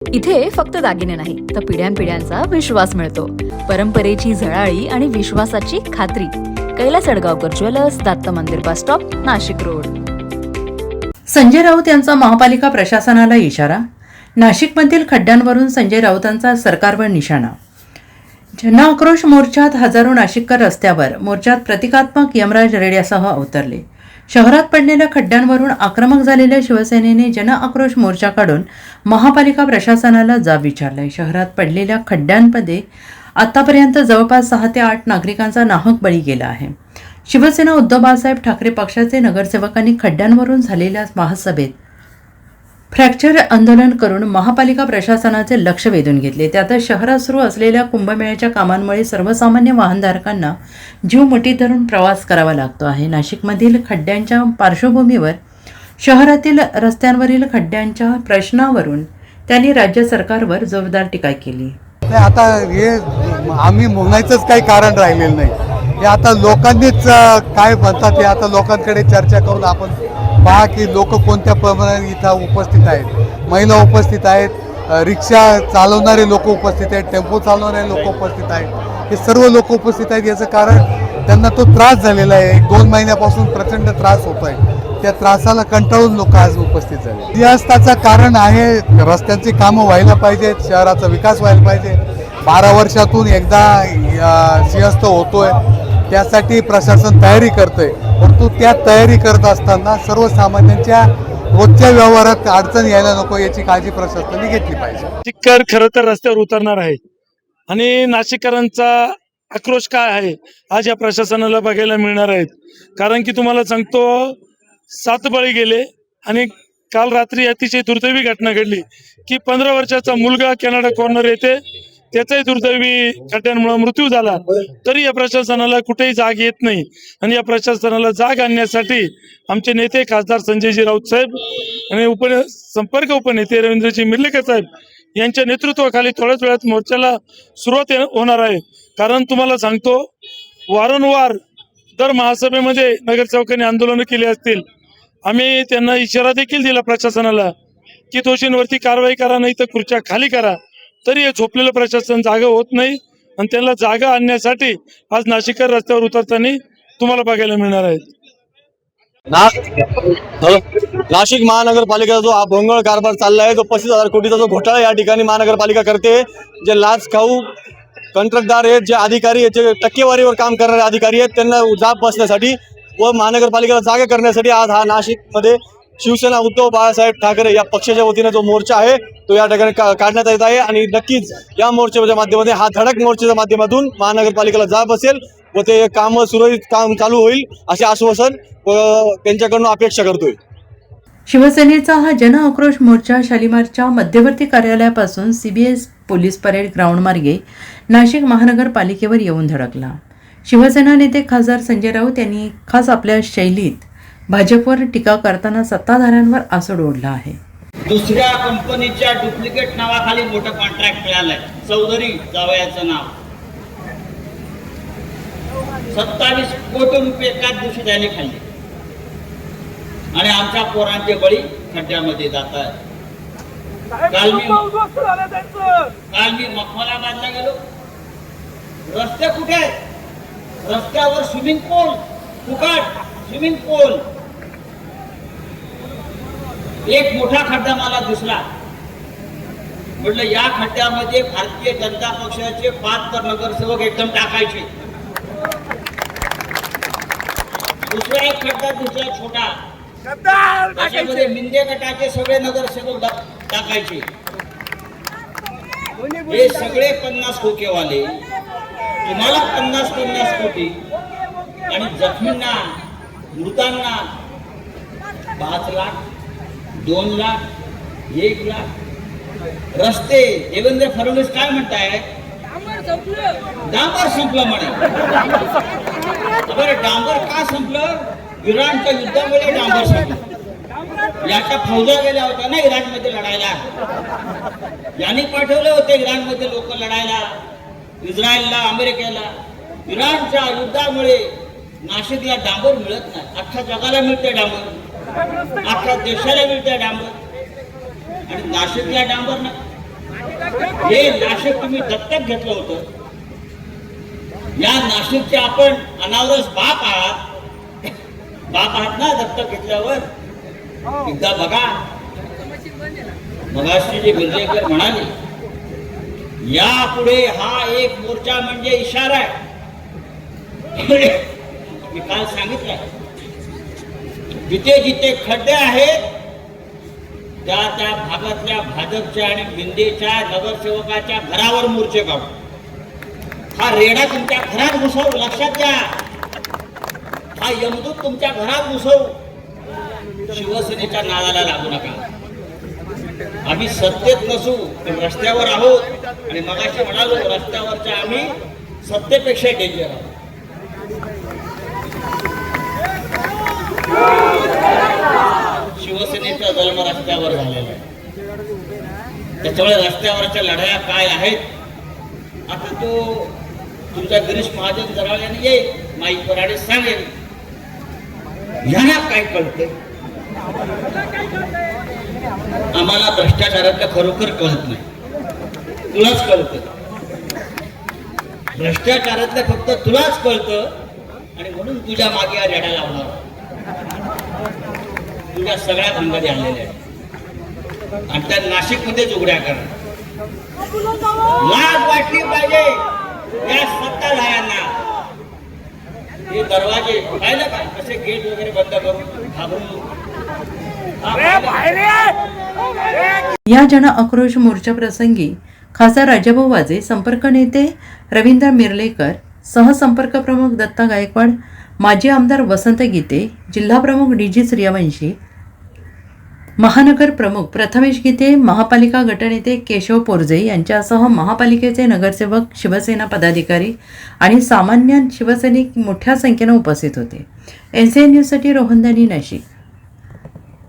इथे फक्त दागिने नाही तर पिढ्यानपिढ्यांचा विश्वास मिळतो. परंपरेची झळाळी आणि विश्वासाची खात्री. कैलास अडगावकर ज्वेलर्स, दत्त मंदिर bus stop, Nashik road. Sanjay Raut यांचा महापालिका प्रशासनाला इशारा. नाशिकमधील खड्ड्यांवरून संजय राऊतांचा सरकारवर निशाणा. जनआक्रोश मोर्चात हजारो नाशिककर रस्त्यावर. मोर्चात प्रतिकात्मक यमराज रेड्यासह अवतरले. शहरात पडलेल्या खड्ड्यांवरून आक्रमक झालेल्या शिवसेनेने जनआक्रोश मोर्चा काढून महापालिका प्रशासनाला जाब विचारलाय. शहरात पडलेल्या खड्ड्यांमध्ये आतापर्यंत जवळपास 6 ते 8 नागरिकांचा नाहक बळी गेला आहे. शिवसेना उद्धव बाळासाहेब ठाकरे पक्षाचे नगरसेवकांनी खड्ड्यांवरून झालेल्या महासभेत फ्रॅक्चर आंदोलन करून महापालिका प्रशासनाचे लक्ष वेधून घेतले. त्यातच शहरात सुरू असलेल्या कुंभमेळ्याच्या कामांमुळे सर्वसामान्य वाहनधारकांना जीव मुठीत धरून प्रवास करावा लागतो आहे. नाशिकमधील खड्ड्यांच्या पार्श्वभूमीवर शहरातील रस्त्यांवरील खड्ड्यांच्या प्रश्नावरून त्यांनी राज्य सरकारवर जोरदार टीका केली. आता हे आम्ही म्हणायचंच काही कारण राहिलेलं नाही. हे आता लोकांनीच काय म्हणतात हे आता लोकांकडे चर्चा करून आपण पहा की लोक कोणत्या प्रमाणात इथं उपस्थित आहेत. महिला उपस्थित आहेत, रिक्षा चालवणारे लोक उपस्थित आहेत, टेम्पो चालवणारे लोक उपस्थित आहेत. हे सर्व लोक उपस्थित आहेत. याचं कारण त्यांना तो त्रास झालेला आहे. 1-2 महिन्यापासून प्रचंड त्रास होतो आहे. त्या त्रासाला कंटाळून लोक आज उपस्थित झाले. सिंहस्थाचं कारण आहे रस्त्यांची कामं व्हायला पाहिजेत, शहराचा विकास व्हायला पाहिजे. 12 वर्षातून एकदा सिंहस्थ होतोय, त्यासाठी प्रशासन तयारी करतंय. परंतु त्या तयारी करत असताना सर्वसामान्यांच्या रोजच्या व्यवहारात अडचण यायला नको याची काळजी प्रशासनाने घेतली पाहिजे. नाशिककर खरं तर रस्त्यावर उतरणार आहे आणि नाशिककरांचा आक्रोश काय आहे आज या प्रशासनाला बघायला मिळणार आहेत. कारण की तुम्हाला सांगतो 7 बळी गेले आणि काल रात्री अतिशय दुर्दैवी घटना घडली की 15 वर्षाचा मुलगा कॅनडा कॉर्नर येथे त्याचाही दुर्दैवी खड्ड्यांमुळे मृत्यू झाला. तरी या प्रशासनाला कुठेही जाग येत नाही आणि या प्रशासनाला जाग आणण्यासाठी आमचे नेते खासदार संजयजी राऊत साहेब आणि संपर्क उपनेते रवींद्रजी मिर्लेकर साहेब यांच्या नेतृत्वाखाली थोड्याच वेळात मोर्चाला सुरुवात होणार आहे. कारण तुम्हाला सांगतो वारंवार दर महासभेमध्ये नगरसेवकांनी आंदोलनं केली असतील. आम्ही त्यांना इशारा देखील दिला प्रशासनाला की दोषींवरती कारवाई करा, नाही तर खुर्च्या खाली करा. तरी हे झोपलेलं प्रशासन जागा होत नाही आणि त्यांना जागा आणण्यासाठी आज नाशिककर रस्त्यावर उतरताना तुम्हाला बघायला मिळणार आहेत. नाशिक महानगरपालिकेचा जो भोंगळ कारभार चालला आहे, जो 35,000 कोटीचा जो घोटाळा या ठिकाणी महानगरपालिका करते. जे लाच खाऊ कंत्राटदार आहेत, जे अधिकारी आहेत, जे टक्केवारीवर काम करणारे अधिकारी आहेत, त्यांना जाब बसण्यासाठी व महानगरपालिकेला जागा करण्यासाठी आज हा नाशिकमध्ये शिवसेना उद्धव बाळासाहेब ठाकरे या पक्षाच्या वतीने जो मोर्चा आहे तो या ठिकाणी काढण्यात येत आहे. आणि नक्कीच या मोर्चाच्या माध्यमातून हा धडक मोर्चाच्या माध्यमातून महानगरपालिकेला जाब असेल व ते काम सुरळीत काम चालू होईल असे आश्वासन त्यांच्याकडून अपेक्षा करतोय. शिवसेनेचा हा जनआक्रोश मोर्चा शालिमारच्या मध्यवर्ती कार्यालयापासून CBS पोलीस परेड ग्राउंड मार्गे नाशिक महानगरपालिकेवर येऊन धडकला. शिवसेना नेते खासदार संजय राऊत यांनी खास आपल्या शैलीत भाजपवर टीका करताना सत्ताधाऱ्यांवर आसूड ओढला आहे. दुसऱ्या कंपनीच्या डुप्लिकेट नावाखाली मोठं कॉन्ट्रॅक्ट मिळालंय. चौधरी जावयाचं नाव 27 कोटी रुपये एकाच दिवशी त्याने खाल्ले आणि आमच्या पोरांचे बळी खड्ड्यामध्ये जात आहेत. काल मी मखमलाबादला गेलो. रस्ते कुठे आहेत? रस्त्यावर स्विमिंग पूल, फुकट स्विमिंग पूल. एक मोठा खड्डा मला दिसला. म्हटलं या खड्ड्यामध्ये भारतीय जनता पक्षाचे 5 तर नगरसेवक एकदम टाकायचे. दुसरा एक खड्डा दिसला छोटा, त्याच्यामध्ये मिंदे गटाचे सगळे नगरसेवक टाकायचे. हे सगळे 50 खोकेवाले, तुम्हाला 50 कोटी आणि जखमींना मृतांना 5 लाख, 2 लाख, 1 लाख. रस्ते देवेंद्र फडणवीस काय म्हणताय? डांबर संपलं म्हणे. बरं डांबर का संपलं? इराणच्या युद्धामुळे डांबर संपलं. याच्या फौजा गेल्या होत्या ना इराणमध्ये लढायला. यांनी पाठवले होते इराणमध्ये लोक लढायला, इस्रायलला, अमेरिकेला. इराणच्या युद्धामुळे नाशिकला डांबर मिळत नाही. अख्ख्या जगाला मिळते डांबर, अख्ख्या देशाला मिळते डांबर आणि नाशिकला डांबर नाही. हे नाशिक तुम्ही दत्तक घेतलं होतं. या नाशिकचे आपण अनावरस बाप आहात ना दत्तक घेतल्यावर. एकदा बघा, मगाशी जे बिर्जेकर म्हणाले, यापुढे हा एक मोर्चा म्हणजे इशारा आहे. मी काल सांगितलं, जिथे जिथे खड्डे आहेत त्या त्या भागातल्या भाजपच्या आणि बिंदेच्या नगरसेवकाच्या घरावर मोर्चे काढू. हा रेडा तुमच्या घरात घुसवू, लक्षात घ्या. हा यमदूत तुमच्या घरात घुसवू. शिवसेनेच्या नादाला लागू नका. आम्ही सत्तेत नसू पण रस्त्यावर आहोत. आणि मगाशी म्हणालो, रस्त्यावरच्या आम्ही सत्तेपेक्षा डेंजर आहोत. शिवसेनेचा जन्म रस्त्यावर झालेला आहे. त्याच्यामुळे रस्त्यावरच्या लढाया काय आहेत आता तो तुमचा गिरीश महाजन जराळ्याने येईल माईकवर आणि सांगेल. ह्यांना काय कळतंय? आम्हाला भ्रष्टाचारातलं खरोखर कळत नाही. तुलाच कळतं भ्रष्टाचारातलं, फक्त तुलाच कळतं. आणि म्हणून तुझ्या मागे हा रेडा लावणार. तुझ्या सगळ्या भंगारी आलेल्या आहेत आणि त्या नाशिकमध्येच उघड्या करा. लाज वाटली पाहिजे या सत्ताधाऱ्यांना. हे दरवाजे पाहिलं का कसे गेट वगैरे बंद करून घाबरून. या जन आक्रोश मोर्चा प्रसंगी खासदार राजाभाऊ वाजे, संपर्क नेते रवींद्र मिरलेकर, सहसंपर्क प्रमुख दत्ता गायकवाड, माजी आमदार वसंत गीते, जिल्हा प्रमुख डी.जी. सूर्यवंशी, महानगर प्रमुख प्रथमेश गीते, महापालिका गटनेते केशव पोरजे यांच्यासह महापालिकेचे नगरसेवक, शिवसेना पदाधिकारी आणि सामान्य शिवसैनिक मोठ्या संख्येने उपस्थित होते. NCN न्यूजसाठी रोहनदानी, नाशिक.